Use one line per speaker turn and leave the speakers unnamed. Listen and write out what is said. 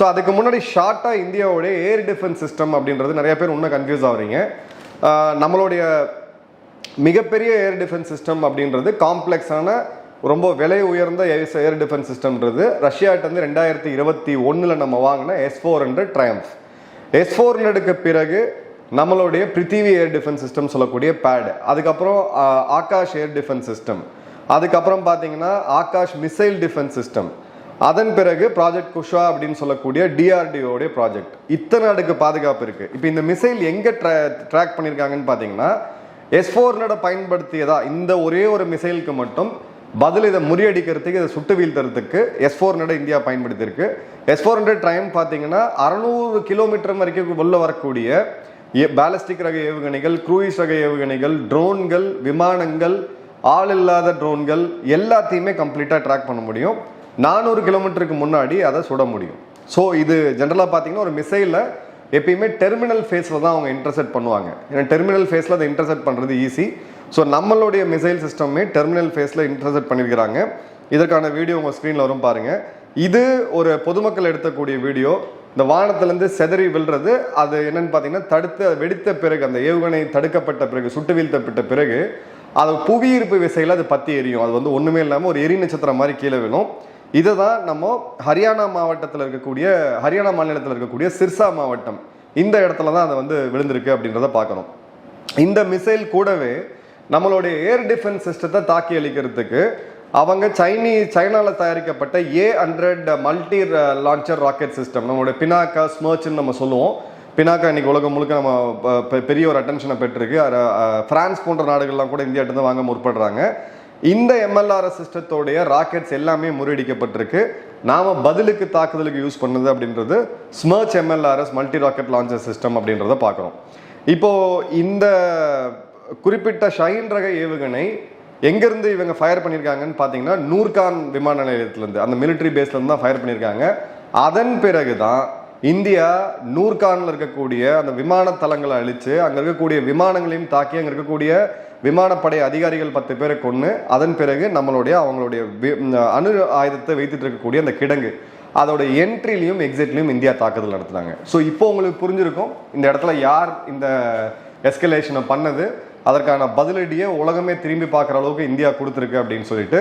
So அதுக்கு முன்னாடி ஷார்ட்டாக இந்தியாவோடைய ஏர் டிஃபென்ஸ் சிஸ்டம் அப்படின்றது நிறைய பேர் இன்னும் கன்ஃபியூஸ் ஆகுறீங்க. நம்மளுடைய மிகப்பெரிய ஏர் டிஃபென்ஸ் சிஸ்டம் அப்படின்றது காம்ப்ளெக்ஸான ரொம்ப விலை உயர்ந்த ஏர் டிஃபென்ஸ் சிஸ்டம்ன்றது ரஷ்யாட்டிருந்து 2021 நம்ம வாங்கின S-400 ட்ரையம்ஃப். S-400க்கு பிறகு நம்மளுடைய பிருத்திவி ஏர் டிஃபென்ஸ் சிஸ்டம் சொல்லக்கூடிய பேட், அதுக்கப்புறம் ஆகாஷ் ஏர் டிஃபென்ஸ் சிஸ்டம், அதுக்கப்புறம் பார்த்தீங்கன்னா ஆகாஷ் மிசைல் டிஃபென்ஸ் சிஸ்டம், அதன் பிறகு ப்ராஜெக்ட் குஷா அப்படின்னு சொல்லக்கூடிய DRDOடைய ப்ராஜெக்ட். இத்தனை அடுக்கு பாதுகாப்பு இருக்கு. இப்போ இந்த மிசைல் எங்க ட்ராக் பண்ணியிருக்காங்கன்னு பார்த்தீங்கன்னா S-400 பயன்படுத்தியதா இந்த ஒரே ஒரு மிசைலுக்கு மட்டும் பதில் இதை முறியடிக்கிறதுக்கு, இதை சுட்டு வீழ்த்துறதுக்கு S-400 இந்தியா பயன்படுத்தியிருக்கு. S-400 ட்ரையம்ஃப் பார்த்தீங்கன்னா 600 கிலோமீட்டர் வரைக்கும் உள்ள வரக்கூடிய பேலஸ்டிக் ரக ஏவுகணைகள், க்ரூயிஸ் ரக ஏவுகணைகள், ட்ரோன்கள், விமானங்கள், ஆள் இல்லாத ட்ரோன்கள் எல்லாத்தையுமே கம்ப்ளீட்டாக ட்ராக் பண்ண முடியும். 400 கிலோமீட்டருக்கு முன்னாடி அதை சுட முடியும். ஸோ இது ஜென்ரலாக பார்த்தீங்கன்னா ஒரு மிசைலில் எப்பயுமே டெர்மினல் ஃபேஸில் தான் அவங்க இன்டர்செப்ட் பண்ணுவாங்க. ஏன்னா டெர்மினல் ஃபேஸில் அதை இன்டர்செப்ட் பண்ணுறது ஈஸி. ஸோ நம்மளுடைய மிசைல் சிஸ்டமே டெர்மினல் ஃபேஸில் இன்டர்செப்ட் பண்ணியிருக்கிறாங்க. இதற்கான வீடியோ உங்கள் ஸ்க்ரீனில் வரும் பாருங்கள். இது ஒரு பொதுமக்கள் எடுத்தக்கூடிய வீடியோ. இந்த வானத்திலேருந்து செதறி விழுறது அது என்னன்னு பார்த்தீங்கன்னா வெடித்த பிறகு, அந்த ஏவுகணை தடுக்கப்பட்ட பிறகு, சுட்டு வீழ்த்தப்பட்ட பிறகு அது புவியீர்ப்பு விசையில் அது பற்றி எரியும். அது வந்து ஒன்றுமே இல்லாமல் ஒரு எரி நட்சத்திரம் மாதிரி கீழே விழும். இதை தான் நம்ம ஹரியானா மாவட்டத்தில் இருக்கக்கூடிய, ஹரியானா மாநிலத்தில் இருக்கக்கூடிய சிர்சா மாவட்டம், இந்த இடத்துல தான் அதை வந்து விழுந்திருக்கு அப்படின்றத பார்க்கணும். இந்த கூடவே நம்மளுடைய ஏர் டிஃபென்ஸ் சிஸ்டத்தை தாக்கி அளிக்கிறதுக்கு அவங்க சைனாவில் தயாரிக்கப்பட்ட A100 multi launcher rocket system, நம்மளுடைய பினாக்கா ஸ்மர்ச்னு நம்ம சொல்லுவோம். பினாக்கா இன்னைக்கு உலகம் முழுக்க நம்ம பெரிய ஒரு அட்டென்ஷனை பெற்றிருக்கு. பிரான்ஸ் போன்ற நாடுகள்லாம் கூட இந்தியாட்ட வாங்க முற்படுறாங்க. இந்த MLRS சிஸ்டத்தோடைய ராக்கெட்ஸ் எல்லாமே முறியடிக்கப்பட்டிருக்கு. நாம பதிலுக்கு தாக்குதலுக்கு யூஸ் பண்ணது அப்படின்றது smudge MLRS multi rocket launcher system அப்படின்றத பார்க்குறோம். இப்போ இந்த குறிப்பிட்ட ஷைன் ரக ஏவுகணை எங்கேருந்து இவங்க ஃபயர் பண்ணியிருக்காங்கன்னு பார்த்தீங்கன்னா நூர்கான் விமான நிலையத்திலேருந்து, அந்த மிலிட்ரி பேஸ்லேருந்து தான் ஃபயர் பண்ணியிருக்காங்க. அதன் பிறகு தான் இந்தியா நூர்கானில் இருக்கக்கூடிய அந்த விமான தளங்களை அழித்து அங்கே இருக்கக்கூடிய விமானங்களையும் தாக்கி அங்கே இருக்கக்கூடிய விமானப்படை அதிகாரிகள் 10 பேரை கொண்டு அதன் பிறகு அவங்களுடைய அணு ஆயுதத்தை வைத்துட்டு இருக்கக்கூடிய அந்த கிடங்கு, அதோட என்ட்ரிலையும் எக்ஸிட்லையும் இந்தியா தாக்குதல் நடத்துனாங்க. ஸோ இப்போ உங்களுக்கு புரிஞ்சிருக்கும் இந்த இடத்துல யார் இந்த எஸ்கலேஷனை பண்ணது, அதற்கான பதிலடியை உலகமே திரும்பி பார்க்குற அளவுக்கு இந்தியா கொடுத்துருக்கு அப்படின்னு சொல்லிட்டு.